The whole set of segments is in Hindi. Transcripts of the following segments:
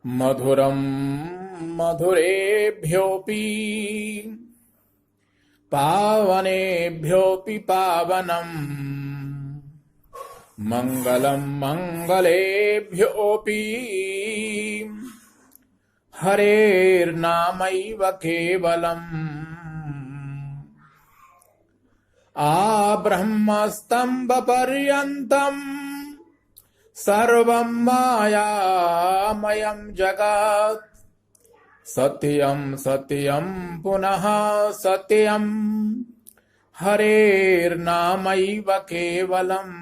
मधुरं मधुरेभ्योऽपि पावनेभ्योऽपि पावनम् मङ्गलं मङ्गलेभ्योऽपि हरेर्नामैव केवलम् आब्रह्मस्तम्भपर्यन्तम् सर्वं मायामयं जगत् सत्यं सत्यं पुनः सत्यं हरेर्नामैव केवलम्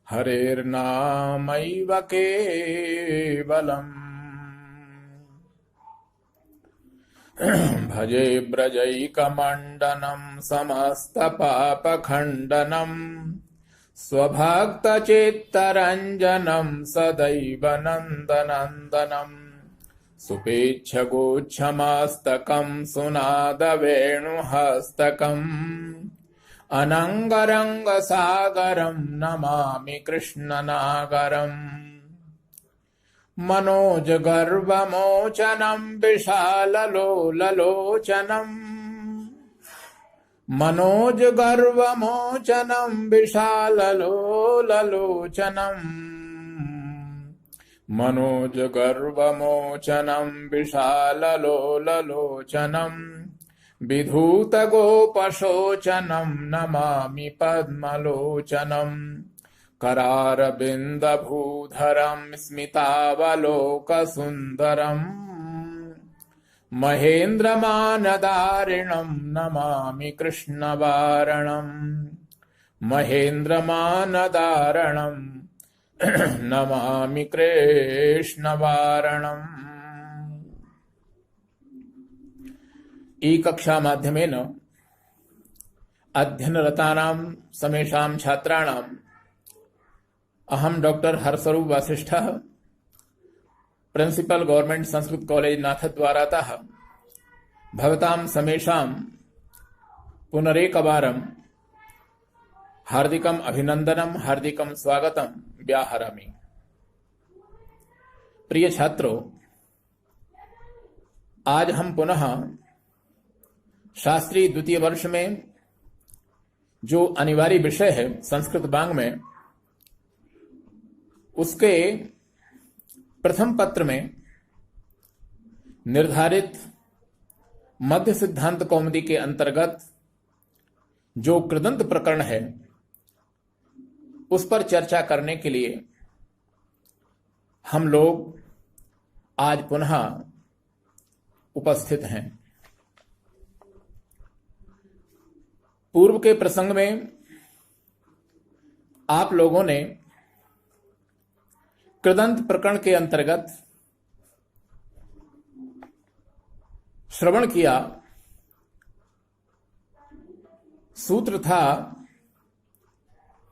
हरेर्नामैव केवलम् भजे ब्रजैकमण्डनं समस्तपापखण्डनम् स्वभक्तचित्तरञ्जनं सदैव नन्दनन्दनम् सुपेच्छगोच्छमस्तकं सुनादवेणुहस्तकम् अनङ्गरङ्गसागरं नमामि कृष्णनागरम् मनोजगर्वमोचनं विशाललोललोचनम् मनोजगर्वमोचनं विशाललोललोचनम् मनोजगर्वमोचनं विशाललोललोचनम् विधूतगोपशोचनं नमामि पद्मलोचनम् करारविन्दभूधरं स्मितावलोकसुन्दरम् महेन्द्रमानदारिणं नमामि कृष्णवारणम् महेन्द्रमानदारणं नमामि कृष्णवारणम्। ई कक्षा माध्यमेन अध्ययनरतानां समेषां छात्राणाम् अहं डॉक्टर हर्षरूप वासिष्ठः प्रिंसिपल गवर्नमेंट संस्कृत कॉलेज नाथद्वारातः भवतां समेषां पुनरेकवारं हार्दिकम् अभिनंदनं हार्दिकं स्वागतं व्याहरामि। प्रिय छात्रों, आज हम पुनः शास्त्री द्वितीय वर्ष में जो अनिवार्य विषय है संस्कृत वांग में, उसके प्रथम पत्र में निर्धारित मध्य सिद्धांत कौमुदी के अंतर्गत जो कृदंत प्रकरण है उस पर चर्चा करने के लिए हम लोग आज पुनः उपस्थित हैं। पूर्व के प्रसंग में आप लोगों ने कृदंत प्रकरण के अंतर्गत श्रवण किया। सूत्र था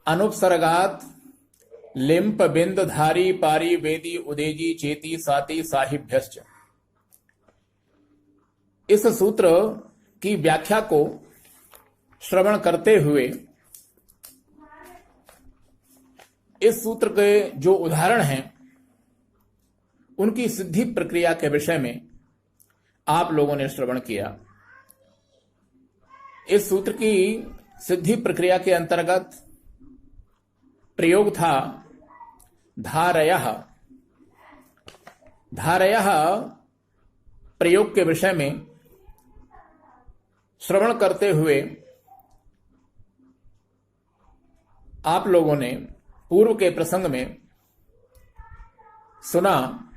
अनुपसर्गात लिंप बिंद धारी पारी वेदी उदेजी चेती साती साहिभ्यश्च। इस सूत्र की व्याख्या को श्रवण करते हुए इस सूत्र के जो उदाहरण हैं उनकी सिद्धि प्रक्रिया के विषय में आप लोगों ने श्रवण किया। इस सूत्र की सिद्धि प्रक्रिया के अंतर्गत प्रयोग था धारयः। धारयः प्रयोग के विषय में श्रवण करते हुए आप लोगों ने पूर्व के प्रसंग में सुना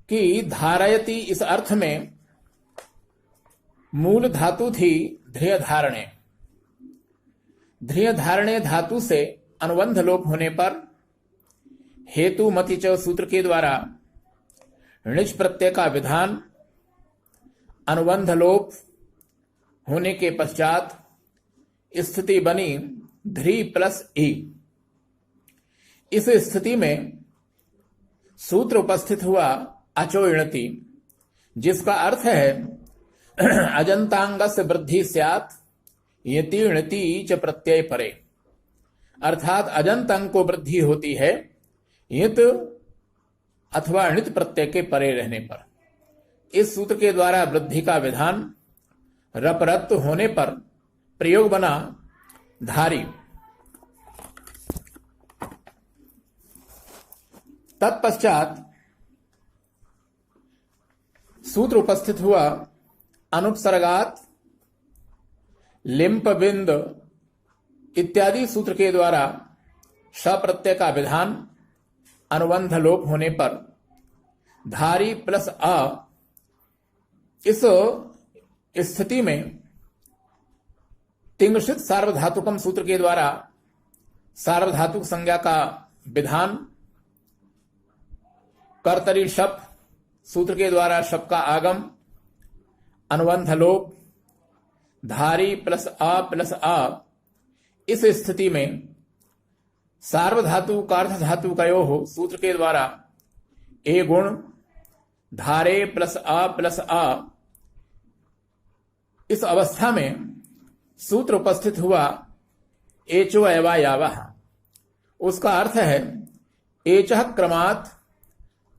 कि धारयति इस अर्थ में मूल धातु थी ध्रिय धारणे। ध्रिय धारणे धातु से अनुबंध लोप होने पर हेतु मति च सूत्र के द्वारा णिच प्रत्यय का विधान, अनुबंध लोप होने के पश्चात स्थिति बनी ध्री प्लस ई। इस स्थिति में सूत्र उपस्थित हुआ अचोइणति, जिसका अर्थ है अजंतांगस्य वृद्धि स्यात् यति च प्रत्यय परे। अर्थात अजंत अंग को वृद्धि होती है यत अथवा अणित प्रत्यय के परे रहने पर। इस सूत्र के द्वारा वृद्धि का विधान रपरत्व होने पर प्रयोग बना धारी। तत्पश्चात सूत्र उपस्थित हुआ अनुपसर्गात लिंप बिंद इत्यादि सूत्र के द्वारा श प्रत्यय का विधान अनुबंध लोप होने पर धारी प्लस अ। इस स्थिति में तिंगशित सार्वधातुकम सूत्र के द्वारा सार्वधातुक संज्ञा का विधान, कर्तरी शप सूत्र के द्वारा शप का आगम, अनुबंध लोप, धारी प्लस अ। इस स्थिति में सार्वधातु कार्ध धातु कयोः सूत्र के द्वारा ए गुण धारे प्लस अ। इस अवस्था में सूत्र उपस्थित हुआ एचो एवा यावः। उसका अर्थ है एचः क्रमात्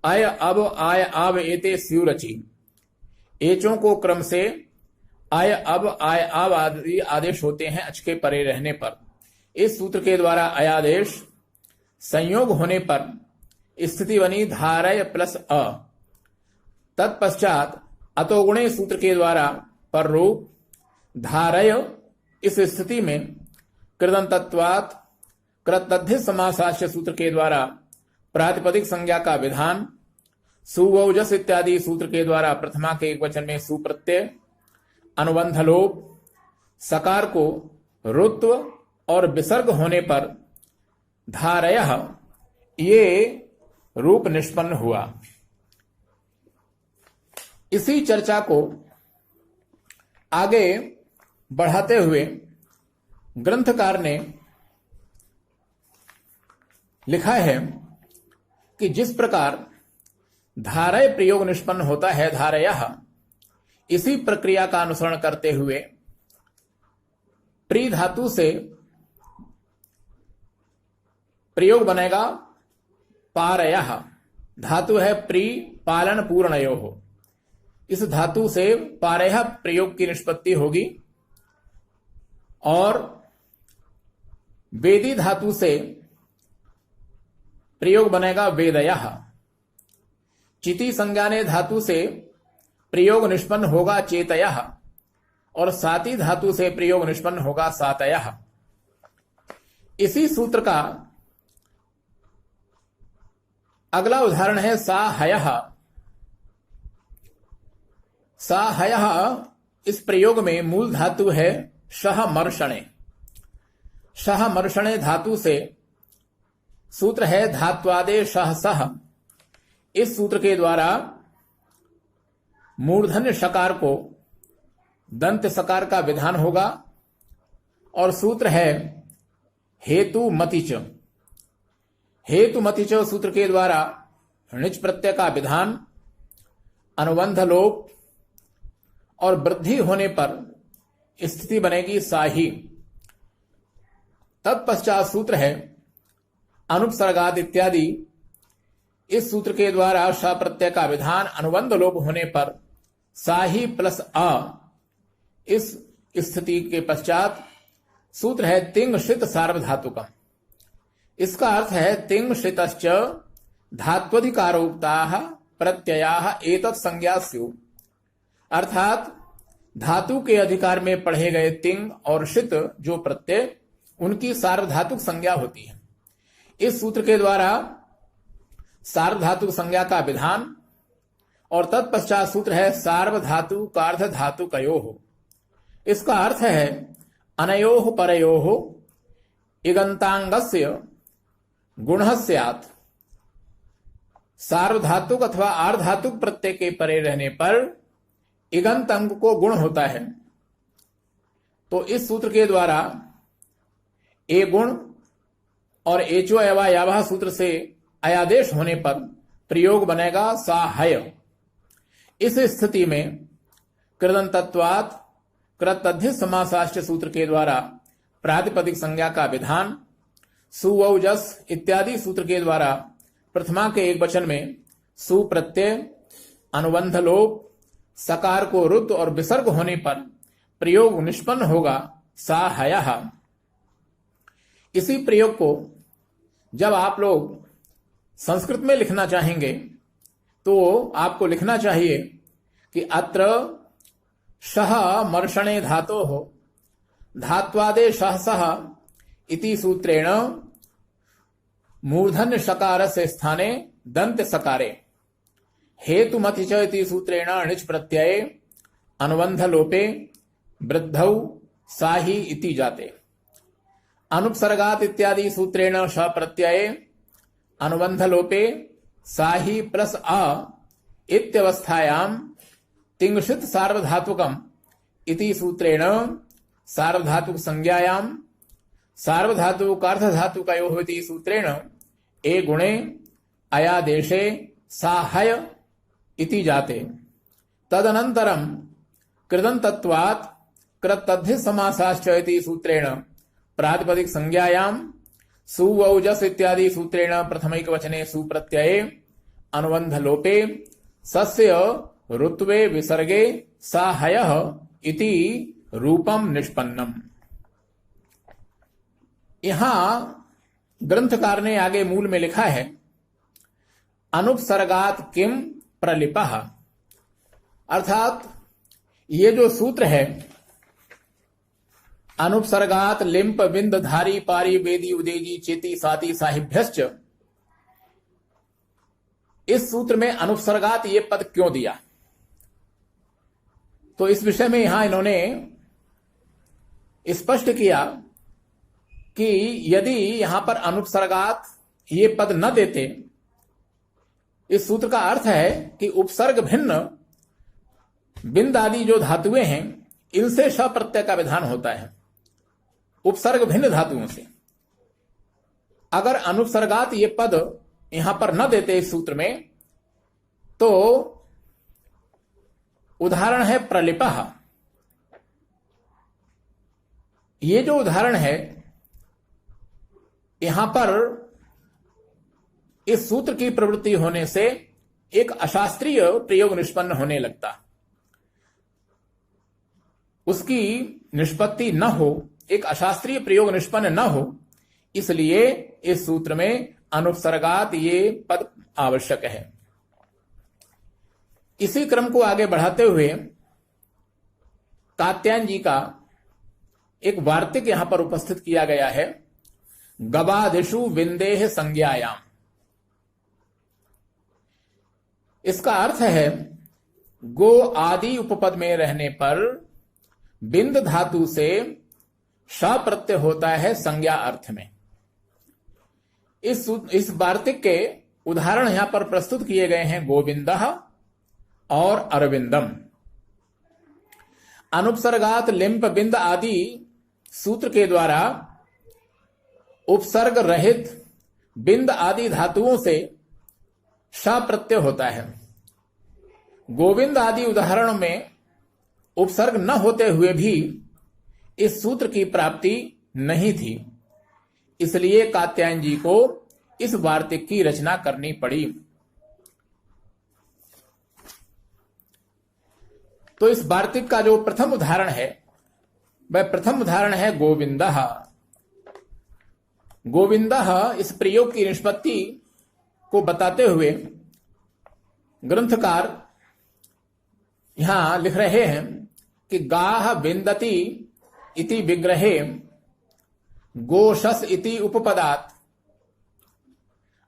अय अब आय आव एते स्युरचि। एचों को क्रम से आय अब आय आव आदि आदेश होते हैं अच के परे रहने पर। इस सूत्र के द्वारा अयादेश संयोग होने पर स्थिति बनी धारय प्लस अ। तत्पश्चात अतोगुणे सूत्र के द्वारा पर रूप धारय। इस स्थिति में कृदंतत्वात् कृतद्धित समासास्य सूत्र के द्वारा प्रातिपदिक संज्ञा का विधान, सुवौजस इत्यादि सूत्र के द्वारा प्रथमा के एक वचन में सुप्रत्यय, अनुबंध लोप, सकार को रुत्व और विसर्ग होने पर धारयः ये रूप निष्पन्न हुआ। इसी चर्चा को आगे बढ़ाते हुए ग्रंथकार ने लिखा है कि जिस प्रकार धारय प्रयोग निष्पन्न होता है धारयः, इसी प्रक्रिया का अनुसरण करते हुए प्री धातु से प्रयोग बनेगा पारयः। धातु है प्री पालन पूर्णयोः। इस धातु से पारयः प्रयोग की निष्पत्ति होगी और वेदी धातु से प्रयोग बनेगा वेदयः। चिति संज्ञाने धातु से प्रयोग निष्पन्न होगा चेतयः और साति धातु से प्रयोग निष्पन्न होगा सातयः। इसी सूत्र का अगला उदाहरण है साहयः। साहयः इस प्रयोग में मूल धातु है शह मर्षणे। शह मर्षणे धातु से सूत्र है धात्वादे शह सह। इस सूत्र के द्वारा मूर्धन्य शकार को दंत सकार का विधान होगा और सूत्र है हेतु मतिच। हेतु मतिच सूत्र के द्वारा णिच प्रत्यय का विधान, अनुबंध लोप और वृद्धि होने पर स्थिति बनेगी साही। तत्पश्चात सूत्र है अनुपसर्गाद इत्यादि। इस सूत्र के द्वारा श प्रत्यय का विधान, अनुबंध लोप होने पर साही प्लस अ। इस स्थिति के पश्चात सूत्र है तिंग शित सार्वधातुकम। इसका अर्थ है तिंग शितश्च धात्वधिकारोक्ताः प्रत्ययाः एतत् संज्ञा स्युः। अर्थात धातु के अधिकार में पढ़े गए तिंग और शित जो प्रत्यय, उनकी सार्वधातुक संज्ञा होती है। इस सूत्र के द्वारा सार्वधातुक संज्ञा का विधान और तत्पश्चात सूत्र है सार्वधातु कार्ध धातु कयोः। इसका अर्थ है अनयोः परयोः इगंतांगस्य गुणः स्यात्। सार्वधातुक अथवा आर्धातुक प्रत्यय के परे रहने पर इगंत अंग को गुण होता है। तो इस सूत्र के द्वारा ए गुण और एचो एवा यावः सूत्र से अयादेश होने पर प्रयोग बनेगा साहय। इस स्थिति में कृदंतत्वात् कृतद्धित समासाश्च सूत्र के द्वारा प्रातिपदिक संज्ञा का विधान, सुवौजस इत्यादि सूत्र के द्वारा प्रथमा के एक वचन में सु प्रत्यय अनुबंध लोप सकार को रुद्ध और विसर्ग होने पर प्रयोग निष्पन्न होगा साहयः। इसी प्रयोग को जब आप लोग संस्कृत में लिखना चाहेंगे तो आपको लिखना चाहिए कि अत्र शः मर्षणे धातोः धात्वादेशः सः इति सूत्रेण मूर्धन्य शकारस्य स्थाने दंत सकारे हेतुमति च इति सूत्रेण णिच् प्रत्यये अनुबंध लोपे वृद्धौ साहि इति जाते। अनुपसर्गात इत्यादि सूत्रेण श प्रत्यये अनुबंध लोपे साहि प्लस अ इत्यवस्थायां तिंगशित सार्वधातुकम इति सूत्रेण सार्वधातुक संज्ञायां सार्वधातुकार्धधातुकयोः इति सूत्रेण ए गुणे अयादेशे साहय इति जाते। तदनन्तरं कृदन्तत्वात् कृतद्धि समासाश्च इति सूत्रेण प्रातिपदिक संज्ञायां सुवौजस इत्यादि सूत्रेण प्रथमैकवचने सुप्रत्यये अनुबंध लोपे सस्य ऋत्वे विसर्गे साहयः इति रूपम निष्पन्नम। यहां ग्रंथकार ने आगे मूल में लिखा है अनुपसर्गात किम प्रलिपः, अर्थात ये जो सूत्र है अनुपसर्गात लिंप बिंद धारी पारी वेदी उदेजी चेती साती साहिभ्यश्च, इस सूत्र में अनुपसर्गात ये पद क्यों दिया। तो इस विषय में यहां इन्होंने स्पष्ट किया कि यदि यहां पर अनुपसर्गात ये पद न देते, इस सूत्र का अर्थ है कि उपसर्ग भिन्न बिंद आदि जो धातुएं हैं इनसे श प्रत्यय का विधान होता है, उपसर्ग भिन्न धातुओं से। अगर अनुपसर्गात ये पद यहां पर न देते इस सूत्र में, तो उदाहरण है प्रलिपः। ये जो उदाहरण है यहां पर इस सूत्र की प्रवृत्ति होने से एक अशास्त्रीय प्रयोग निष्पन्न होने लगता, उसकी निष्पत्ति न हो, एक अशास्त्रीय प्रयोग निष्पन्न न हो, इसलिए इस सूत्र में अनुपसर्गात ये पद आवश्यक है। इसी क्रम को आगे बढ़ाते हुए कात्यायन जी का एक वार्तिक यहां पर उपस्थित किया गया है, गवादिषु विंदेह संज्ञायाम। इसका अर्थ है गो आदि उपपद में रहने पर बिंद धातु से श प्रत्यय होता है संज्ञा अर्थ में। इस वार्तिक के उदाहरण यहां पर प्रस्तुत किए गए हैं गोविंदः और अरविंदम। अनुपसर्गात लिंप बिंद आदि सूत्र के द्वारा उपसर्ग रहित बिंद आदि धातुओं से श प्रत्यय होता है। गोविंद आदि उदाहरणों में उपसर्ग न होते हुए भी इस सूत्र की प्राप्ति नहीं थी, इसलिए कात्यायन जी को इस वार्तिक की रचना करनी पड़ी। तो इस वार्तिक का जो प्रथम उदाहरण है वह प्रथम उदाहरण है गोविंदः। गोविंदः इस प्रयोग की निष्पत्ति को बताते हुए ग्रंथकार यहां लिख रहे हैं कि गाह विंदति इति विग्रहे गोशस इति उपपदात,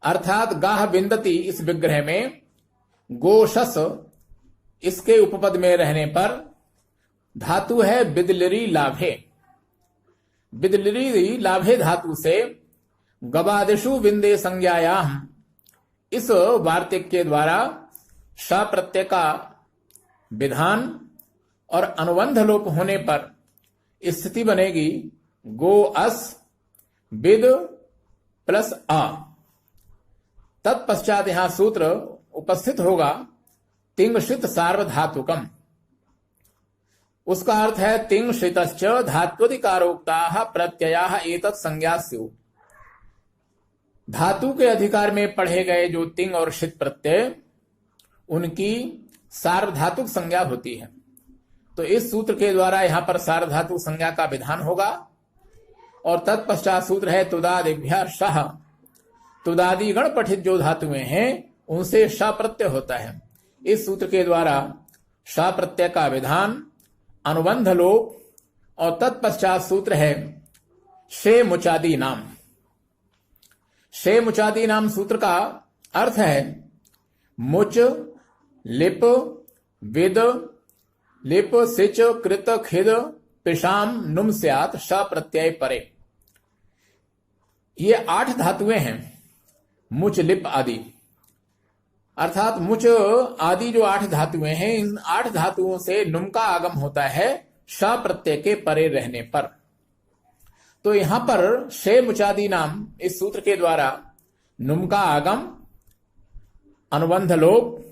अर्थात गाह विंदति इस विग्रह में गोशस इसके उपपद में रहने पर धातु है बिदलिरी लाभे। बिदलिरी लाभे धातु से गवादिषु विंदे संज्ञायाम, इस वार्तिक के द्वारा श प्रत्यय का विधान और अनुबंध लोप होने पर स्थिति बनेगी गो अस विद प्लस आ। तत्पश्चात यहां सूत्र उपस्थित होगा तिंगशित सार्वधातुकम। उसका अर्थ है तिंगशितश्च धात्वधिकारोक्ताः प्रत्ययाः एतत् संज्ञा स्युः। धातु के अधिकार में पढ़े गए जो तिंग और शित प्रत्यय, उनकी सार्वधातुक संज्ञा होती है। तो इस सूत्र के द्वारा यहां पर सार्वधातुक संज्ञा का विधान होगा। और तत्पश्चात सूत्र है तुदादिभ्यः शः। तुदादि गण पठित जो धातुएं हैं उनसे श प्रत्यय होता है। इस सूत्र के द्वारा श प्रत्यय का विधान, अनुबंध लोप, और तत्पश्चात सूत्र है शे मुचादी नाम। शे मुचादी नाम सूत्र का अर्थ है मुच, लिप, विद, लिप, सिच, कृत, खिद, पिशाम, नुम स्यात् श प्रत्यय परे। ये 8 धातुएं हैं, मुच, लिप आदि। अर्थात मुच आदि जो 8 धातुएं हैं, इन 8 धातुओं से नुम का आगम होता है श प्रत्यय के परे रहने पर। तो यहां पर शे मुचादी नाम इस सूत्र के द्वारा नुम का आगम, अनुबंध लोप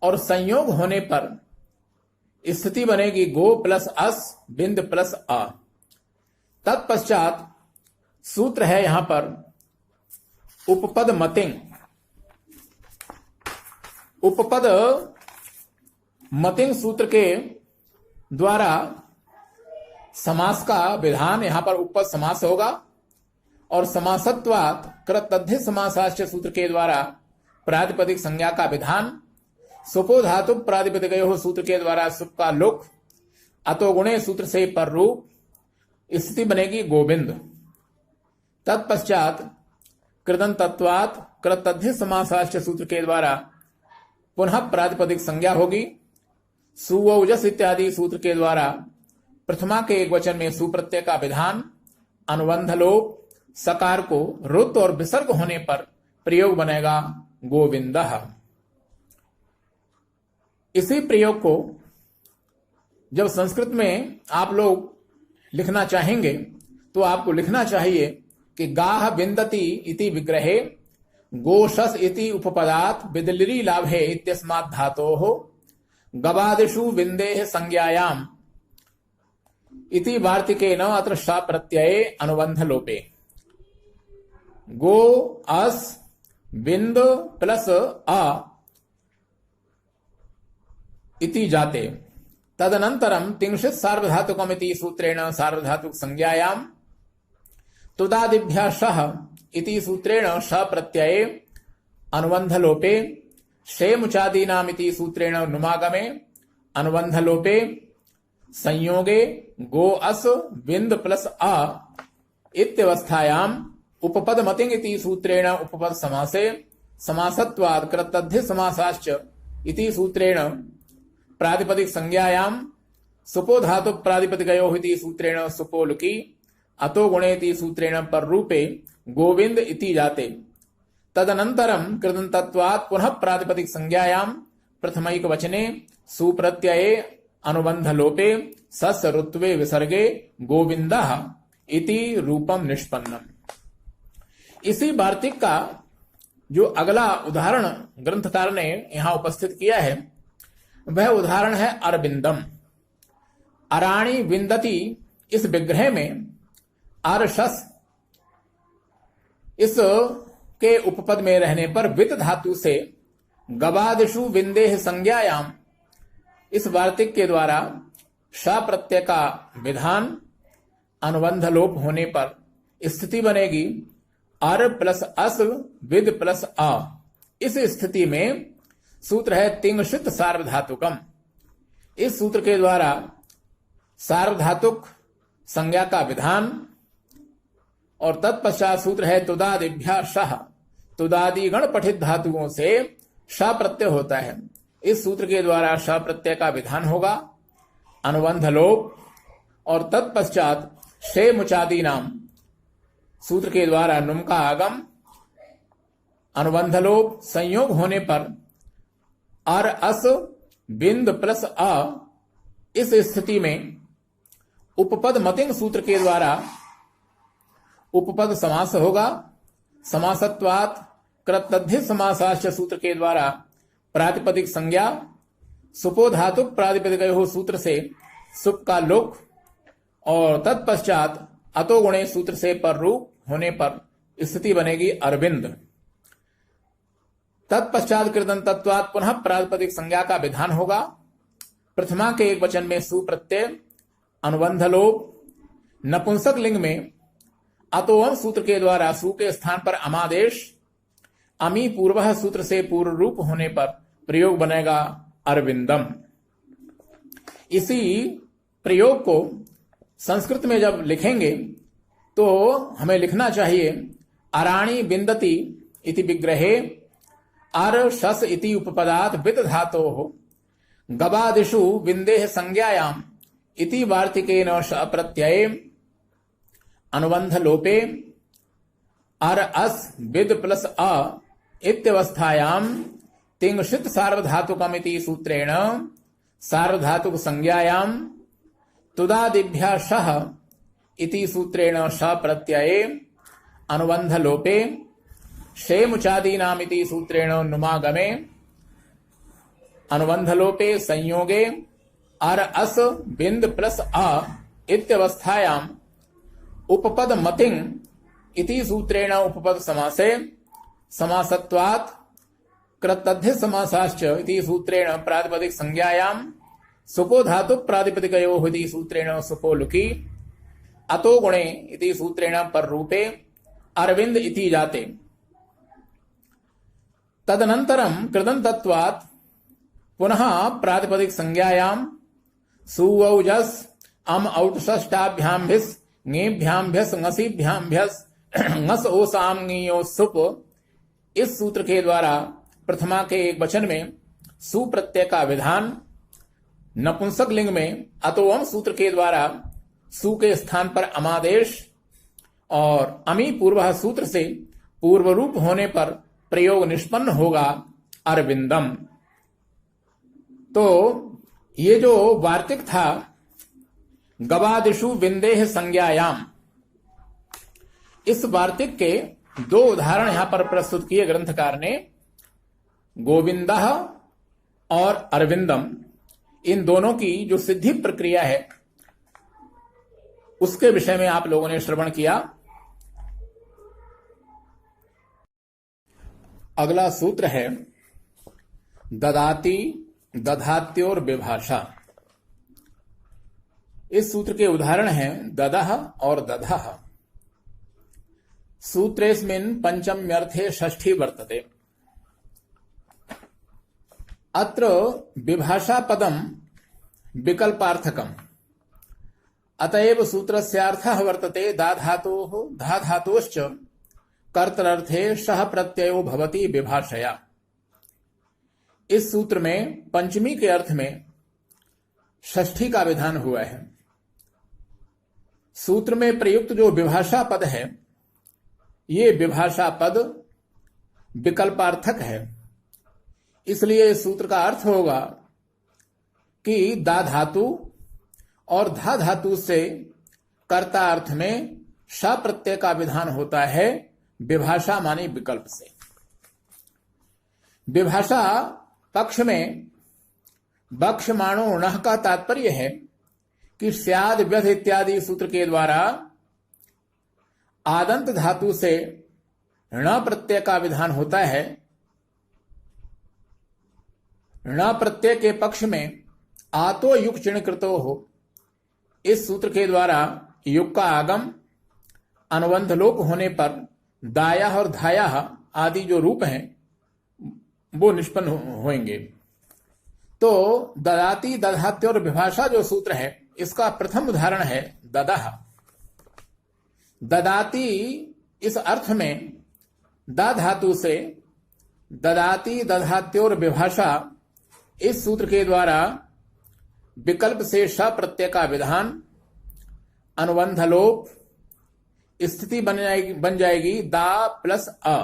और संयोग होने पर स्थिति बनेगी गो प्लस अस, बिंद प्लस आ। तत्पश्चात सूत्र है यहां पर उपपद मतिंग। उपपद मतिंग सूत्र के द्वारा समास का विधान, यहां पर उपपद समास होगा। और समासत्वात् कृतध्य समासाश्च सूत्र के द्वारा प्रातिपदिक संज्ञा का विधान, सुपो धातु प्रातिपदिकयोः सूत्र के द्वारा सुप का लुक, अतो गुणे सूत्र से पर रूप, स्थिति बनेगी गोविंद। तत्पश्चात कृदंतत्वात् कृतध्य समासाश्च सूत्र के द्वारा पुनः प्रातिपदिक संज्ञा होगी। सुवौजस इत्यादि सूत्र के द्वारा प्रथमा के एक वचन में सुप्रत्यय का विधान, अनुबंध लोप, सकार को रुत और विसर्ग होने पर प्रयोग बनेगा गोविंदः। इसी प्रयोग को जब संस्कृत में आप लोग लिखना चाहेंगे तो आपको लिखना चाहिए कि गाह विंदति इति विग्रहे गोशस इति उपपदात् विदलिरी लाभे इत्यस्मात् धातोः गवादिषु विंदेः संज्ञायाम् इति वार्तिकेन अत्र श प्रत्यये अनुबंध लोपे। गो अस बिंद प्लस आ इति जाते। तदनंतरम तिंशित सार्वधातुकम इति सूत्रेण सार्वधातुक संज्ञायाम तुदादिभ्यः शः इति सूत्रेण श प्रत्यये अनुबंध लोपे, शे मुचादीनाम इति सूत्रेण नुमागमे अनुबंध लोपे, संयोगे गो अस बिंद प्लस आ इत्यवस्थायाम उपपद मतिंग इति सूत्रेण उपपद समासे, समासत्वात् कृतध्य समासाश्च इति सूत्रेण प्रातिपदिक संज्ञायाम सुपो धातु प्रातिपदिकयोः इति सूत्रेण सुपो लुकी, अतो गुणे इति सूत्रेण पर रूपे गोविंद इति जाते। तदनंतरम कृदंतत्वात् पुनः प्रातिपदिक संज्ञायाम प्रथमैक वचने सुप्रत्यये अनुबंध लोपे सस् ऋत्वे विसर्गे गोविंदः इति रूपम निष्पन्नम। इसी वार्तिक का जो अगला उदाहरण ग्रंथकार ने यहां उपस्थित किया है वह उदाहरण है अरविंदम। अराणी विंदती इस विग्रह में अरशस इस के उपपद में रहने पर वित धातु से गवादिषु विंदेह संज्ञायाम इस वार्तिक के द्वारा श प्रत्यय का विधान, अनुबंध लोप होने पर स्थिति बनेगी अर प्लस अस विद प्लस आ। इस स्थिति में सूत्र है तिंशित सार्वधातुकम। इस सूत्र के द्वारा सार्वधातुक संज्ञा का विधान और तत्पश्चात सूत्र है तुदादिभ्यः शः। तुदादि गण पठित धातुओं से श प्रत्यय होता है। इस सूत्र के द्वारा श प्रत्यय का विधान होगा, अनुबंध लोप, और तत्पश्चात शे मुचादी नाम सूत्र के द्वारा नुम का आगम, अनुबंध लोप, संयोग होने पर अर अस बिंद प्लस आ। इस स्थिति में उपपद मतिंग सूत्र के द्वारा उपपद समास होगा। समासत्वात् कृतध्य समासाश्च सूत्र के द्वारा प्रातिपदिक संज्ञा, सुपो धातु प्रातिपदिकयोः सूत्र से सुप का लुक, और तत्पश्चात अतो गुणे सूत्र से पर रूप होने पर स्थिति बनेगी अरविंद। तत्पश्चात कृदंतत्वात् पुनः प्रातिपदिक संज्ञा का विधान होगा। प्रथमा के एक वचन में सु प्रत्यय, अनुबंध लोप। नपुंसक लिंग में अतोअम सूत्र के द्वारा सु के स्थान पर अमादेश, अमी पूर्व सूत्र से पूर्व रूप होने पर प्रयोग बनेगा अरविंदम। इसी प्रयोग को संस्कृत में जब लिखेंगे तो हमें लिखना चाहिए अराणी बिंदति इति विग्रहे अर शस इति उपपदात् विद धातोः गबादिषु बिंदेः संज्ञायाम् इति वार्तिकेन श प्रत्यये अनुबंध लोपे अर अस विद प्लस अ इत्यवस्थायां तिंगशित सार्वधातुकमिति सूत्रेण सार्वधातुक संज्ञायां तुदादिभ्यः शः इति सूत्रेण श प्रत्यये अनुबंध लोपे शेमुचादीनामिति सूत्रेण नुमागमे अनुबंध लोपे संयोगे अर अस बिंद प्लस अ इत्यवस्थायां उपपद मतिंग इति सूत्रेण उपपद समासे समासत्वात् कृतध्य समासाश्च इति सूत्रेण प्रातिपदिक संज्ञायां सुपो धातु प्रातिपदिकयोः इति सूत्रेण सुपो लुकी अतो गुणे इति सूत्रेण पर रूपे अरविंद इति जाते। तदनन्तरं कृदन्तत्वात् पुनः प्रातिपदिक संज्ञायां सुऔजस् अम औटषष्टाभ्याम्भिस् ङेभ्याम्भ्यस् ङसीभ्याम्भ्यस् ङस ओसाम ङियो सुप इस सूत्र के द्वारा प्रथमा के एक वचन में सु प्रत्यय का विधान, नपुंसक लिंग में अतोअम सूत्र के द्वारा सु के स्थान पर अमादेश और अमी पूर्व सूत्र से पूर्व रूप होने पर प्रयोग निष्पन्न होगा अरविंदम। तो ये जो वार्तिक था गवादिषु बिंदेह संज्ञायाम, इस वार्तिक के दो उदाहरण यहां पर प्रस्तुत किए ग्रंथकार ने। गोविंदः और अरविंदम, इन दोनों की जो सिद्धि प्रक्रिया है उसके विषय में आप लोगों ने श्रवण किया। अगला सूत्र है ददाति दधात्योर विभाषा। इस सूत्र के उदाहरण हैं ददः और दधः। सूत्रेस्मिन् पंचम्यर्थे षष्ठी वर्तते। अत्र विभाषा पदम विकल्पार्थकम, अतएव सूत्रस्यार्थः वर्तते दाधातोः धाधातोश्च कर्तरर्थे शः प्रत्ययो भवति विभाषया। इस सूत्र में पंचमी के अर्थ में षष्ठी का विधान हुआ है। सूत्र में प्रयुक्त जो विभाषा पद है, ये विभाषा पद विकल्पार्थक है, इसलिए सूत्र का अर्थ होगा कि दा धातु और धा धातु से कर्ता अर्थ में श प्रत्यय का विधान होता है विभाषा माने विकल्प से। विभाषा पक्ष में बक्षमाणो णः का तात्पर्य है कि स्याद व्यथ इत्यादि सूत्र के द्वारा आदंत धातु से ण प्रत्यय का विधान होता है। ण प्रत्यय के पक्ष में आतो युग चिण कृतो हो, इस सूत्र के द्वारा युग का आगम अनुबंध लोप होने पर दाया और धाया आदि जो रूप हैं वो निष्पन्न होंगे। तो ददाति दधात्य और विभाषा जो सूत्र है, इसका प्रथम उदाहरण है ददः। ददाति इस अर्थ में दा धातु से ददाति दधात्योर विभाषा, इस सूत्र के द्वारा विकल्प से श प्रत्यय का विधान, अनुबंध लोप, स्थिति बन जाएगी दा प्लस अ।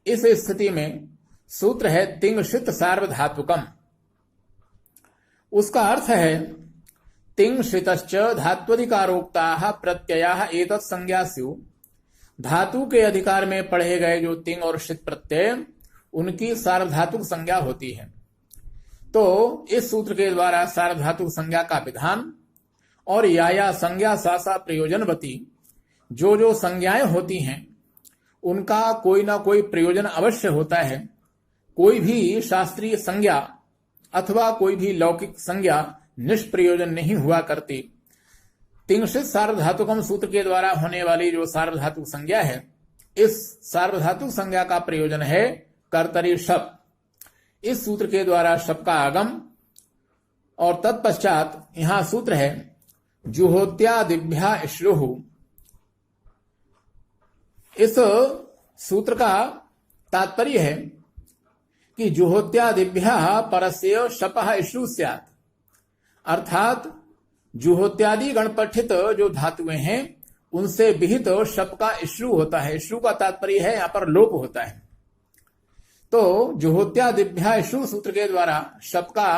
इस स्थिति में सूत्र है तिंगशित सार्वधातुकम। उसका अर्थ है तिंगशितश्च धात्वधिकारोक्ताः प्रत्ययाः एतत् संज्ञा स्युः। धातु के अधिकार में पढ़े गए जो तिंग और शित प्रत्यय, उनकी सार्वधातुक संज्ञा होती है। तो इस सूत्र के द्वारा सार्वधातुक संज्ञा का विधान और या संज्ञा सासा प्रयोजनवती जो जो संज्ञाएं होती हैं, उनका कोई ना कोई प्रयोजन अवश्य होता है। कोई भी शास्त्रीय संज्ञा अथवा कोई भी लौकिक संज्ञा निष्प्रयोजन नहीं हुआ करती। तिंशित सार्वधातुकम सूत्र के द्वारा होने वाली जो सार्वधातुक संज्ञा है, इस सार्वधातुक संज्ञा का प्रयोजन है कर्तरी शप। इस सूत्र के द्वारा शप का आगम और तत्पश्चात यहां सूत्र है जुहोत्यादिभ्या श्रुः। इस सूत्र का तात्पर्य है कि जुहोत्यादिभ्या परस्य शपः श्रु स्यात्, अर्थात जुहोत्यादि गणपठित जो धातुएं हैं उनसे विहित शप का श्रु होता है। श्रु का तात्पर्य है यहां पर लोप होता है। तो जुहोत्यादिभ्या श्रु सूत्र के द्वारा शप का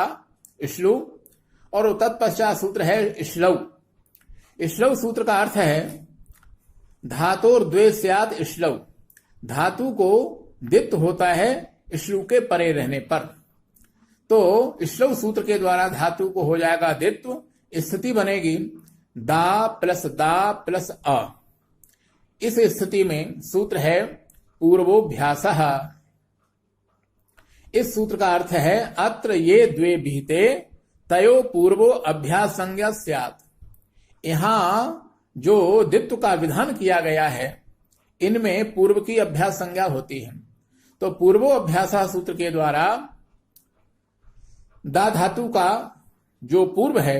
श्रु और तत्पश्चात सूत्र है श्लौ। श्लौ सूत्र का अर्थ है धातोर द्वे स्यात् श्लौ, धातु को दित्त होता है श्रु के परे रहने पर। तो श्लौ सूत्र के द्वारा धातु को हो जाएगा दित्व, स्थिति बनेगी दा प्लस अ। इस स्थिति में सूत्र है पूर्वोभ्यासः। इस सूत्र का अर्थ है अत्र ये द्वे विहिते तयो पूर्वो अभ्यास संज्ञा स्यात्। यहां जो दित्व का विधान किया गया है इनमें पूर्व की अभ्यास संज्ञा होती है। तो पूर्वो अभ्यासः सूत्र के द्वारा दा धातु का जो पूर्व है,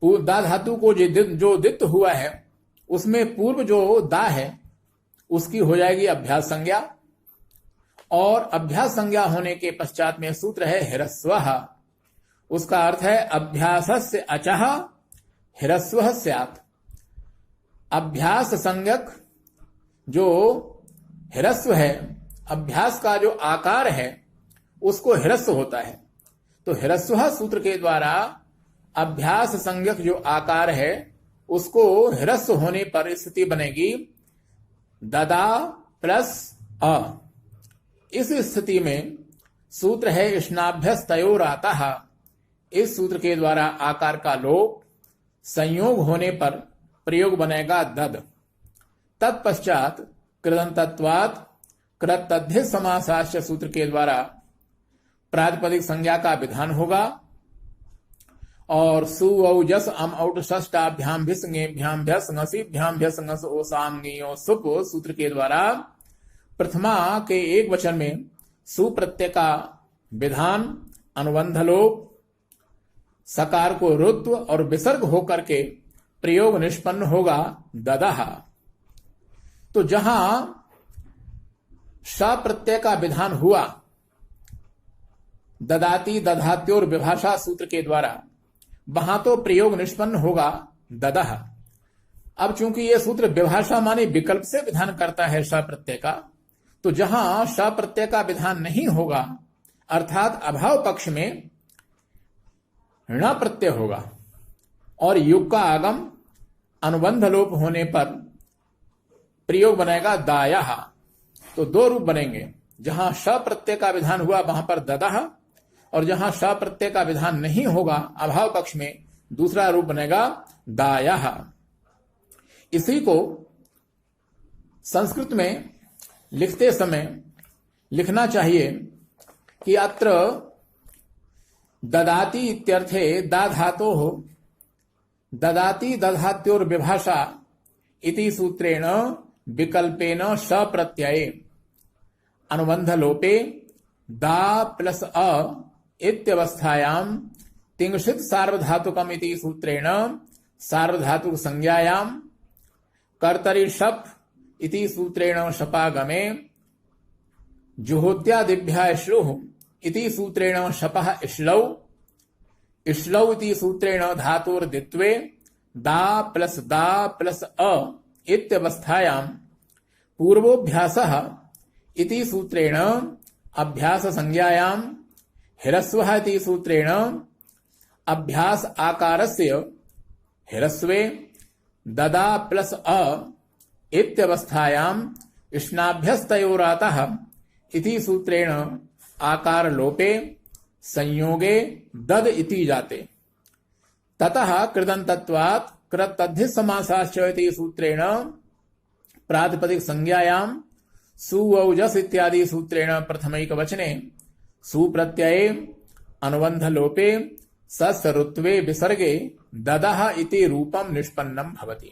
दा धातु को जो दित्व हुआ है उसमें पूर्व जो दा है उसकी हो जाएगी अभ्यास संज्ञा, और अभ्यास संज्ञा होने के पश्चात में सूत्र है ह्रस्वः। उसका अर्थ है अभ्यासस्य अचः ह्रस्वः स्यात्। अभ्यास संज्ञक जो ह्रस्व है, अभ्यास का जो आकार है उसको ह्रस्व होता है। तो ह्रस्व सूत्र के द्वारा अभ्यास संज्ञक जो आकार है उसको ह्रस्व होने पर स्थिति बनेगी ददा प्लस अ। इस स्थिति में सूत्र है स्नाभ्यस्तयोरातः। इस सूत्र के द्वारा आकार का लोप संयोग होने पर प्रयोग बनेगा दद। तत्पश्चात कृदंतत्वात् कृतध्य समासाश्च सूत्र के द्वारा प्रातिपदिक संज्ञा का विधान होगा, और सु औ जस अम औट षष्टाभ्याम भिस्ङेभ्याम भ्यस्ङसिभ्याम भ्यस्ङस ओसाम्ङियो सुप सूत्र के द्वारा प्रथमा के एक वचन में सु प्रत्यय का विधान अनुबंध लोप, सकार को रुत्व और विसर्ग होकर के प्रयोग निष्पन्न होगा ददः। तो जहां श प्रत्यय का विधान हुआ ददाति दधात्योर विभाषा सूत्र के द्वारा, वहां तो प्रयोग निष्पन्न होगा ददः। अब चूंकि यह सूत्र विभाषा माने विकल्प से विधान करता है श प्रत्यय का, तो जहां श प्रत्यय का विधान नहीं होगा अर्थात अभाव पक्ष में ण प्रत्यय होगा और युग का आगम अनुबंध लोप होने पर प्रयोग बनेगा दायः। तो दो रूप बनेंगे, जहां श प्रत्यय का विधान हुआ वहां पर ददः, और जहां श प्रत्यय का विधान नहीं होगा अभाव पक्ष में दूसरा रूप बनेगा दायः। इसी को संस्कृत में लिखते समय लिखना चाहिए कि अत्र ददाति इत्यर्थे दा धातोः ददाति दधात्योर विभाषा इति सूत्रेण विकल्पेन श प्रत्यये अनुबंध लोपे दा प्लस अ इत्यवस्थायां तिंशित सार्वधातुकम इति सूत्रेण सार्वधातुक संज्ञायां कर्तरि शप इति सूत्रेण शपागमे जुहोत्यादिभ्यः श्रुः इति सूत्रेण शपः श्लौ श्लौ इति सूत्रेण धातोर्दित्वे दा प्लस अ इत्यवस्थायां पूर्वोभ्यासः इति सूत्रेण अभ्यास संज्ञायां ह्रस्वः इति सूत्रेण अभ्यास आकारस्य ह्रस्वे ददा प्लस अ इत्यवस्थायां स्नाभ्यस्तयोरातः इति सूत्रेण आकार लोपे संयोगे दद इति जाते। ततः कृदंतत्वात् कृतध्य समासाश्च इति सूत्रेण प्रातिपदिक संज्ञायाम सुऔजस इत्यादि सूत्रेण प्रथमैक वचने सुप्रत्यये अनुबंध लोपे सस्रुत्वे विसर्गे ददः इति रूपम निष्पन्नम भवति।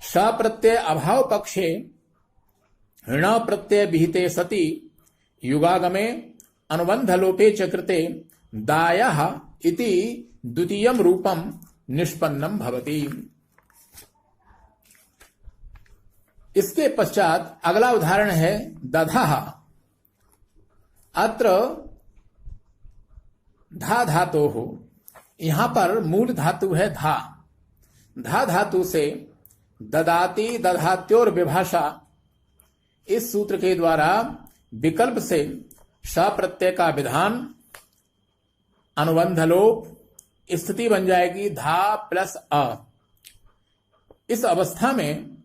श प्रत्यय अभाव पक्षे ऋण प्रत्यय विहिते सति युगागमे अनुबंध लोपे च कृते दायः इति द्वितीयम रूपम निष्पन्नम भवति। इसके पश्चात अगला उदाहरण है दधः। अत्र धा धातोः, यहां पर मूल धातु है धा। धा धातु से ददाति दधात्योर विभाषा, इस सूत्र के द्वारा विकल्प से श प्रत्यय का विधान, अनुबंध लोप, स्थिति बन जाएगी धा प्लस अ। इस अवस्था में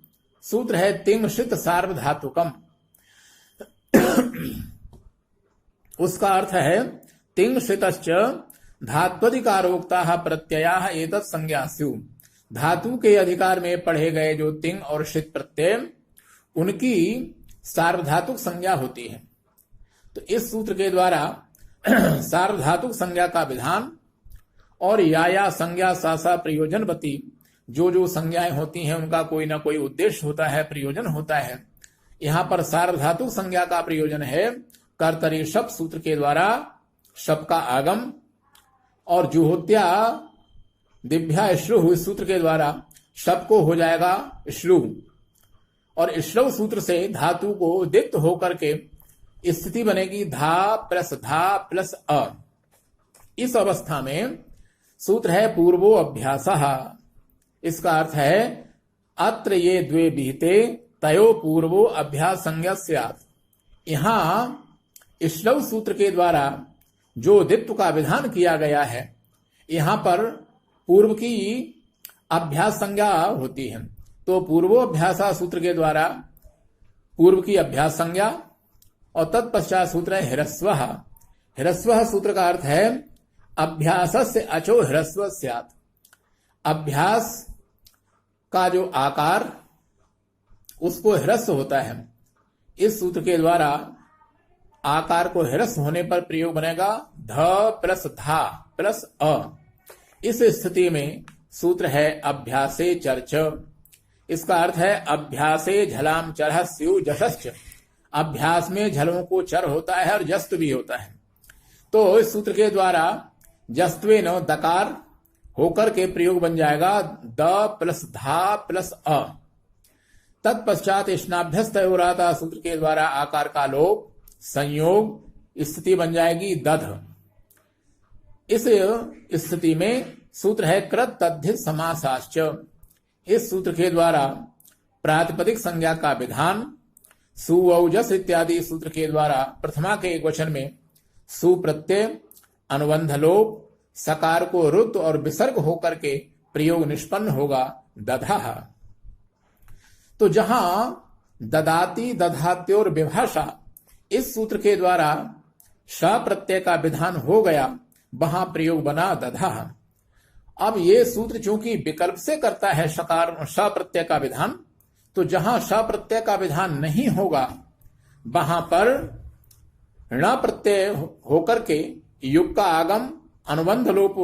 सूत्र है तिंशित सार्वधातुकम। उसका अर्थ है तिंशितश्च धात्वधिकारोक्ताः प्रत्ययाः एतत् संज्ञा स्युः। धातु के अधिकार में पढ़े गए जो तिंग और शित प्रत्यय, उनकी सार्वधातुक संज्ञा होती है। तो इस सूत्र के द्वारा सार्वधातुक संज्ञा का विधान और या संज्ञा सा प्रयोजनवती, जो संज्ञाएं होती हैं उनका कोई ना कोई उद्देश्य होता है, प्रयोजन होता है। यहां पर सार्वधातुक संज्ञा का प्रयोजन है कर्तरी शप सूत्र के द्वारा शप का आगम, और जुहोत्या दिव्या श्रु सूत्र के द्वारा शप को हो जाएगा श्रु, और श्रव सूत्र से धातु को दिक्त होकर के स्थिति बनेगी धा प्लस अ। इस अवस्था में सूत्र है पूर्वो अभ्यासः। इसका अर्थ है अत्र ये द्वे विहिते तयो पूर्वो अभ्यास संज्ञा स्यात्। यहां श्रव सूत्र के द्वारा जो दित्व का विधान किया गया है, यहां पर पूर्व की अभ्यास संज्ञा होती है। तो पूर्वो अभ्यासा सूत्र के द्वारा पूर्व की अभ्यास संज्ञा, और तत्पश्चात सूत्र है ह्रस्वः। ह्रस्वः सूत्र का अर्थ है अभ्यासस्य अचो ह्रस्व स्यात्। अभ्यास का जो आकार उसको ह्रस्व होता है। इस सूत्र के द्वारा आकार को ह्रस्व होने पर प्रयोग बनेगा ध प्लस धा प्लस अ। इस स्थिति में सूत्र है अभ्यासे चर्च। इसका अर्थ है अभ्यासे झलाम चरह स्यु जशश्च। अभ्यास में झलों को चर होता है और जस्त भी होता है। तो इस सूत्र के द्वारा जस्त्वे न दकार होकर के प्रयोग बन जाएगा द प्लस धा प्लस अ। तत्पश्चात स्नाभ्यस्तयोराता सूत्र के द्वारा आकार का लोप संयोग, स्थिति बन जाएगी दध। इस स्थिति में सूत्र है कृत तद्धित समासाश्च। इस सूत्र के द्वारा प्रातिपदिक संज्ञा का विधान, सुऔजस इत्यादि सूत्र के द्वारा प्रथमा के एक वचन में सुप्रत्यय, अनुबंध लोप, सकार को रुद्ध और विसर्ग होकर के प्रयोग निष्पन्न होगा दधः। तो जहां ददाति दधात्योर विभाषा इस सूत्र के द्वारा श प्रत्यय का विधान हो गया, वहां प्रयोग बना दधः। अब ये सूत्र चूंकि विकल्प से करता है सकार श प्रत्यय का विधान, तो जहां श प्रत्यय का विधान नहीं होगा वहां पर ऋण प्रत्यय होकर के युग का आगम, अनुबंध लोप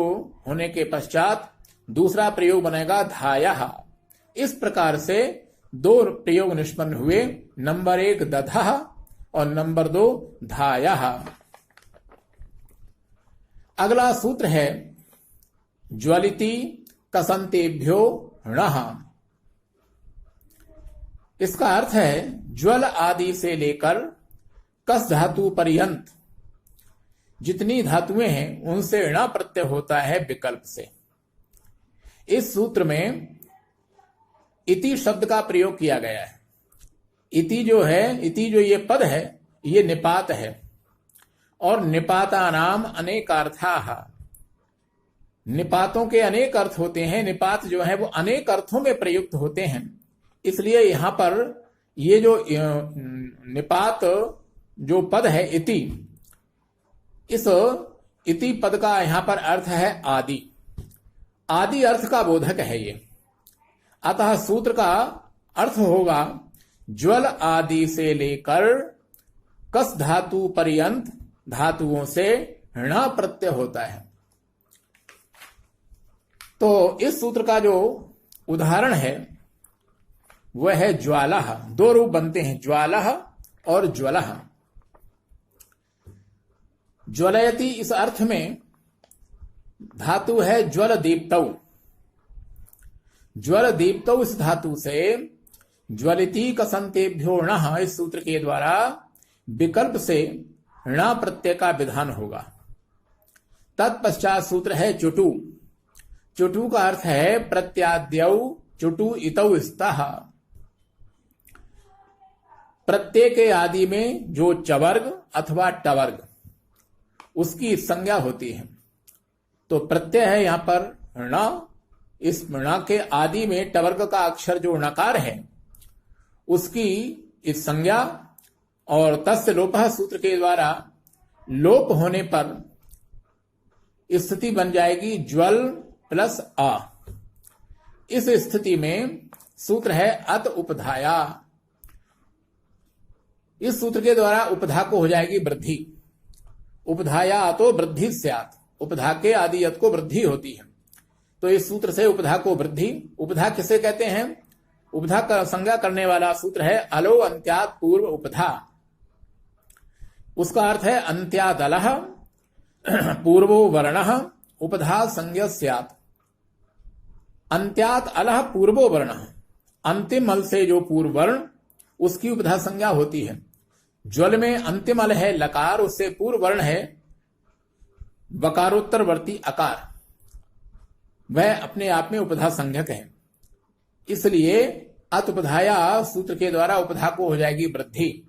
होने के पश्चात दूसरा प्रयोग बनेगा धायः। इस प्रकार से दो प्रयोग निष्पन्न हुए, नंबर 1 दधः और नंबर 2 धायः। अगला सूत्र है ज्वलिति कसंतेभ्यो णः। इसका अर्थ है ज्वल आदि से लेकर कस धातु पर्यंत जितनी धातुएं हैं उनसे ऋण प्रत्यय होता है विकल्प से। इस सूत्र में इति शब्द का प्रयोग किया गया है। इति जो ये पद है ये निपात है, और निपाता नाम अनेकार्थाः। निपातों के अनेक अर्थ होते हैं। निपात जो है वो अनेक अर्थों में प्रयुक्त होते हैं। इसलिए यहां पर ये जो निपात जो पद है इति, इस इति पद का यहां पर अर्थ है आदि। आदि अर्थ का बोधक है ये। अतः सूत्र का अर्थ होगा ज्वल आदि से लेकर कस धातु पर्यंत धातुओं से ण प्रत्यय होता है। तो इस सूत्र का जो उदाहरण है वह है ज्वाला। दो रूप बनते हैं, ज्वाला और ज्वल। ज्वलयति इस अर्थ में धातु है ज्वल दीप्तौ। ज्वल दीप्तौ इस धातु से ज्वलिति कसंतेभ्यो णः इस सूत्र के द्वारा विकल्प से ण प्रत्यय का विधान होगा। तत्पश्चात सूत्र है चुटु। चुटु का अर्थ है प्रत्याद्यौ चुटु इतौ स्तः। प्रत्यय के आदि में जो चवर्ग अथवा टवर्ग उसकी संज्ञा होती है। तो प्रत्यय है यहां पर ण। इस ण के आदि में टवर्ग का अक्षर जो णकार है उसकी इस संज्ञा और तस्य लोपः सूत्र के द्वारा लोप होने पर स्थिति बन जाएगी ज्वल प्लस अ। इस स्थिति में सूत्र है अत उपधाया। इस सूत्र के द्वारा उपधा को हो जाएगी वृद्धि। उपधाया तो वृद्धि स्यात्। उपधा के आदि यत को वृद्धि होती है। तो इस सूत्र से उपधा को वृद्धि। उपधा किसे कहते हैं? उपधा का संज्ञा करने वाला सूत्र है अलो अंत्यात् पूर्व उपधा। उसका अर्थ है अंत्यादलः पूर्वो वर्णः उपधा संज्ञा स्यात्। अंत्यात् अलः पूर्वो वर्णः, अंतिम अल से जो पूर्व वर्ण उसकी उपधा संज्ञा होती है। ज्वल में अंतिम अल है लकार, उससे पूर्व वर्ण है वकारोत्तरवर्ती अकार। वह अपने आप में उपधा संज्ञक है। इसलिए अत उपधाया सूत्र के द्वारा उपधा को हो जाएगी वृद्धि,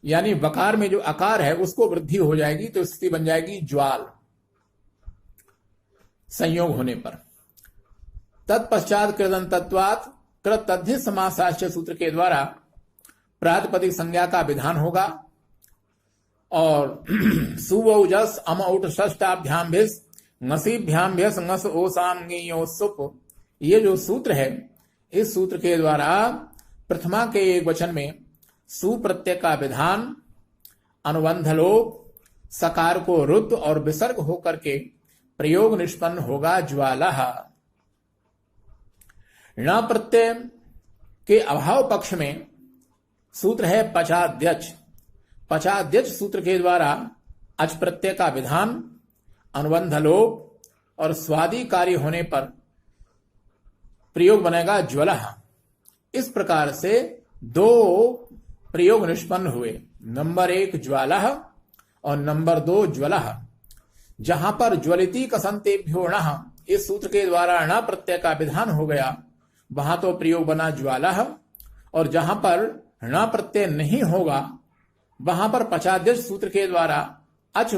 यानी वकार में जो अकार है उसको वृद्धि हो जाएगी। तो स्थिति बन जाएगी ज्वाल संयोग होने पर। तत्पश्चात कृदंतत्वात् कृत तद्धि समासाश्च सूत्र के द्वारा प्रातिपदिक संज्ञा का विधान होगा। और सुवौजस अमौट षष्टाभ्याम भिस ngसीभ्याम भ्यस ngस ओसाम ङियो सुप, ये जो सूत्र है इस सूत्र के द्वारा प्रथमा के एक वचन में सु प्रत्यय का विधान, अनुबंध लोप, सकार को रुद्ध और विसर्ग होकर के प्रयोग निष्पन्न होगा ज्वाला। ण प्रत्यय के अभाव पक्ष में सूत्र है पचाद्यच। पचाद्यच सूत्र के द्वारा अच प्रत्यय का विधान, अनुबंध लोप और स्वादि कार्य होने पर प्रयोग बनेगा ज्वलः। इस प्रकार से दो प्रयोग निष्पन्न हुए, नंबर 1 ज्वालः और नंबर 2 ज्वलः। जहां पर ज्वलिति कसंतेभ्यो णः इस सूत्र के द्वारा ण प्रत्यय का विधान हो गया, वहां तो प्रयोग बना ज्वालः। और जहां पर ण प्रत्यय नहीं होगा वहां पर पचाद्यच सूत्र के द्वारा अच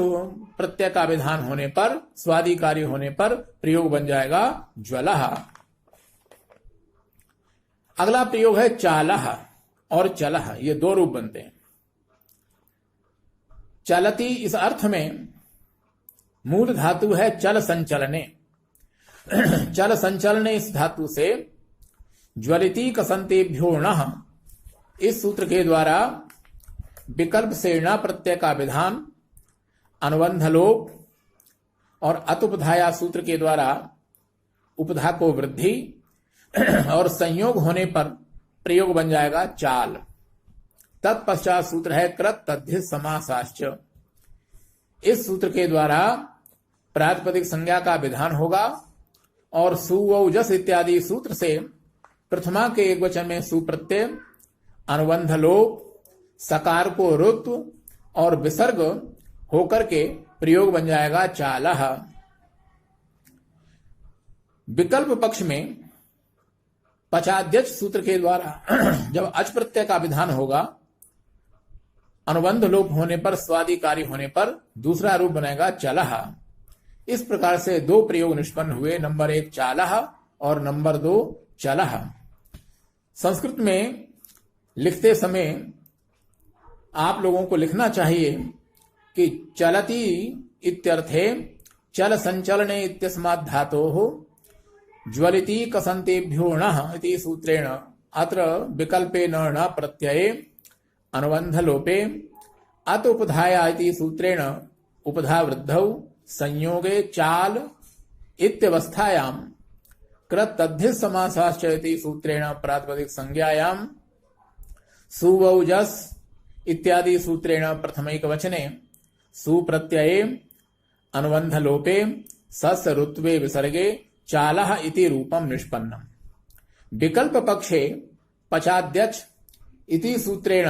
प्रत्यय का विधान होने पर, स्वादि कार्य होने पर प्रयोग बन जाएगा ज्वलः। अगला प्रयोग है चालः और चलः। ये दो रूप बनते हैं। चलती इस अर्थ में मूल धातु है चल संचलने। चल संचलने इस धातु से ज्वलिति कसंतेभ्यो णः इस सूत्र के द्वारा विकल्प से ण प्रत्यय का विधान, अनुबंध लोप और अतुपधाया सूत्र के द्वारा उपधा को वृद्धि और संयोग होने पर प्रयोग बन जाएगा चाल। तत्पश्चात सूत्र है कृत तद्धि समासाश्च। इस सूत्र के द्वारा प्रातिपदिक संज्ञा का विधान होगा और सुवौजस इत्यादि सूत्र से प्रथमा के एक वचन में सुप्रत्यय, अनुबंध लोप, सकार को रुत्व और विसर्ग होकर के प्रयोग बन जाएगा चालः। विकल्प पक्ष में पचाद्यच सूत्र के द्वारा जब अच प्रत्यय का विधान होगा, अनुबंध लोप होने पर, स्वादि कार्य होने पर दूसरा रूप बनेगा चलः। इस प्रकार से दो प्रयोग निष्पन्न हुए, नंबर 1 चालः और नंबर 2 चलः। संस्कृत में लिखते समय आप लोगों को लिखना चाहिए कि चलति इत्यर्थे चल संचलने इत्यस्मात् धातोः ज्वलिति कसंतेभ्यो णः इति सूत्रेण अत्र विकल्पे न प्रत्यये अनुबंध लोपे अत उपधाया इति सूत्रेण उपधा वृद्धौ संयोगे चाल इत्यवस्थायां कृत तद्धित समासाश्च इति सूत्रेण प्रातिपदिक संज्ञायां सुवौजस इत्यादि सूत्रेण प्रथमैक वचने सुप्रत्यये अनुबंध लोपे सस् ऋत्वे विसर्गे चालः इति रूपम निष्पन्नम्। विकल्प पक्षे पचाद्यच इति सूत्रेण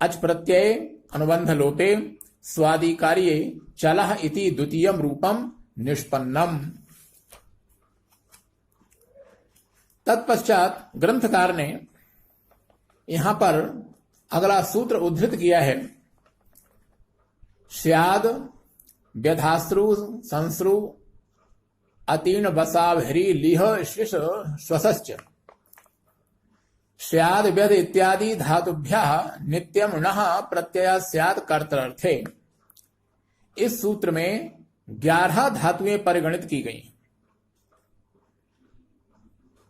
अच प्रत्यये अनुबंध लोपे स्वादि कार्ये चलः इति द्वितीयम रूपम निष्पन्नम्। तत्पश्चात ग्रंथकार ने यहां पर अगला सूत्र उद्धृत किया है। स्याद व्यधाश्रु संश्रु अतीर्ण बसावहरी लिह शिश श्वसश्च स्याद व्यध इत्यादि धातुभ्यः नित्यम णः प्रत्यय स्यात् कर्तर्थे। इस सूत्र में 11 धातुएं परिगणित की गई।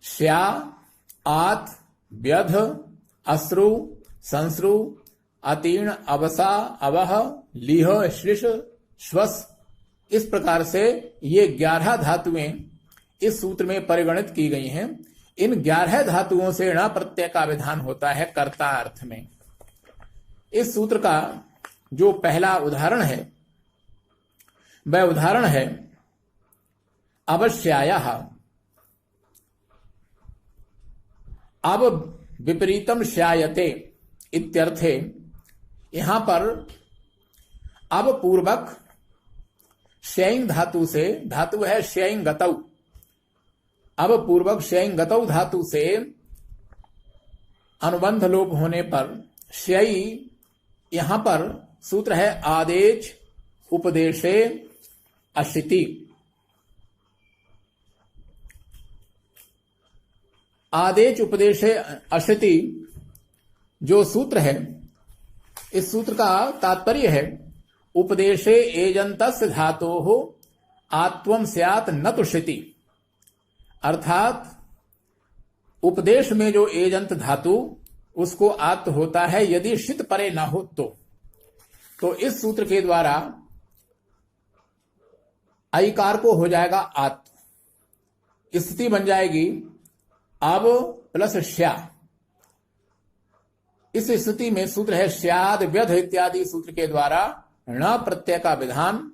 स्या, आत, व्यध, अश्रु, संश्रु, अतीर्ण, अवसा, अवह, लीह, श्लिष, श्वस, इस प्रकार से ये 11 धातुएं इस सूत्र में परिगणित की गई हैं। इन 11 धातुओं से ण प्रत्यय का विधान होता है कर्ता अर्थ में। इस सूत्र का जो पहला उदाहरण है वह उदाहरण है अवश्यायः। अब विपरीतम श्यायते इत्यर्थे यहां पर अब पूर्वक श्यैंग धातु से, धातु है श्यैंग गतौ, अब पूर्वक श्यैंग गतौ धातु से अनुबंध लोप होने पर श्यई, यहां पर सूत्र है आदेश उपदेशे अशिति। आदेश उपदेशे अशिति जो सूत्र है, इस सूत्र का तात्पर्य है उपदेशे एजंतस्य धातोः आत्वम स्यात् न तुष्यति, अर्थात उपदेश में जो एजंत धातु उसको आत्व होता है यदि शित परे ना हो तो इस सूत्र के द्वारा अईकार को हो जाएगा आत्व, स्थिति बन जाएगी अब प्लस श्या। इस स्थिति में सूत्र है स्याद व्यध इत्यादि सूत्र के द्वारा ण प्रत्यय का विधान,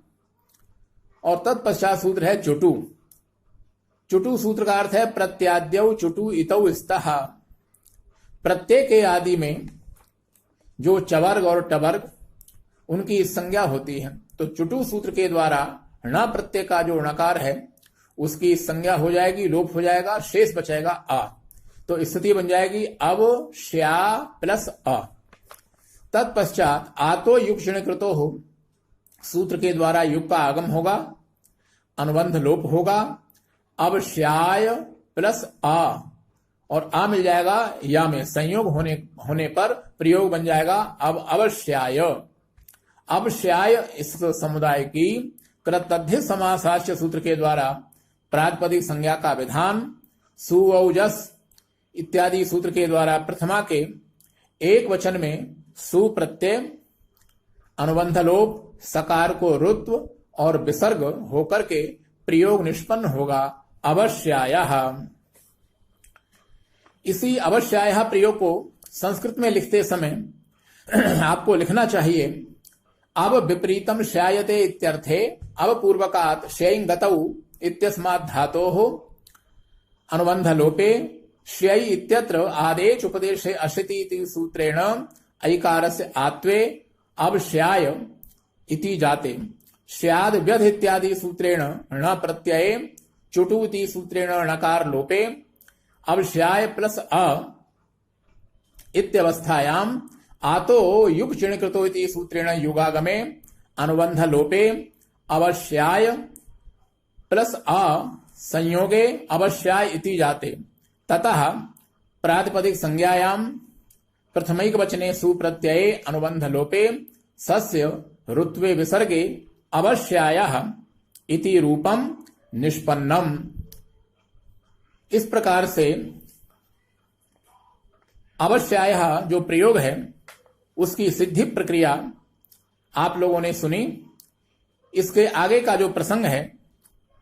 और तत्पश्चात सूत्र है चुटु। चुटु सूत्र का अर्थ है प्रत्याद्यौ चुटु इतौ स्तः। प्रत्यय के आदि में जो चवर्ग और टवर्ग उनकी संज्ञा होती है, तो चुटु सूत्र के द्वारा ण प्रत्यय का जो णकार है उसकी संज्ञा हो जाएगी, लोप हो जाएगा, शेष बचेगा आ। तो स्थिति बन जाएगी अब श्या प्लस अ। तत्पश्चात आतो युग क्षणकृतो हो, सूत्र के द्वारा युग का आगम होगा, अनुबंध लोप होगा, अब श्याय प्लस आ, और आ मिल जाएगा या में, संयोग होने पर प्रयोग बन जाएगा अब अवश्याय। अब श्याय इस समुदाय की कृतद्धित समासाश्च सूत्र के द्वारा प्रातिपदिक संज्ञा का विधान, सुवौजस इत्यादि सूत्र के द्वारा प्रथमा के एक वचन में सु प्रत्यय, अनुबंध लोप, सकार को रुत्व और विसर्ग होकर के प्रयोग निष्पन्न होगा अवश्यायः। इसी अवश्यायः प्रयोग को संस्कृत में लिखते समय आपको लिखना चाहिए अब विपरीतम श्यायते इत्यर्थे अब पूर्वकात् श्यैं गतौ इत्यस्मात् धातोः अनुबंध लोपे श्यै इत्यत्र आदेश उपदेशे अशिति इति सूत्रेण ऐकारस्य आत्वे अब श्याय इति जाते। स्याद व्यध इत्यादि सूत्रेण ण प्रत्यये चुटु इति सूत्रेण णकार लोपे अब श्याय प्लस अ इत्यवस्थायां आतो युग चिणकृतो इति सूत्रेण युगागमे अनुबंध लोपे अवश्याय प्लस अ संयोगे अवश्याय इति जाते। ततः प्रातिपदिक संज्ञायां प्रथमैक वचने सुप्रत्यये अनुबंध लोपे सस्य ऋत्वे विसर्गे अवश्यायः इति रूपम निष्पन्नम। इस प्रकार से अवश्यायः जो प्रयोग है उसकी सिद्धि प्रक्रिया आप लोगों ने सुनी। इसके आगे का जो प्रसंग है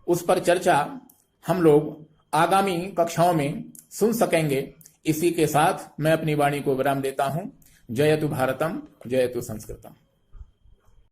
उस पर चर्चा हम लोग आगामी कक्षाओं में सुन सकेंगे। इसी के साथ मैं अपनी वाणी को विराम देता हूं। जयतु भारतम, जयतु संस्कृतम।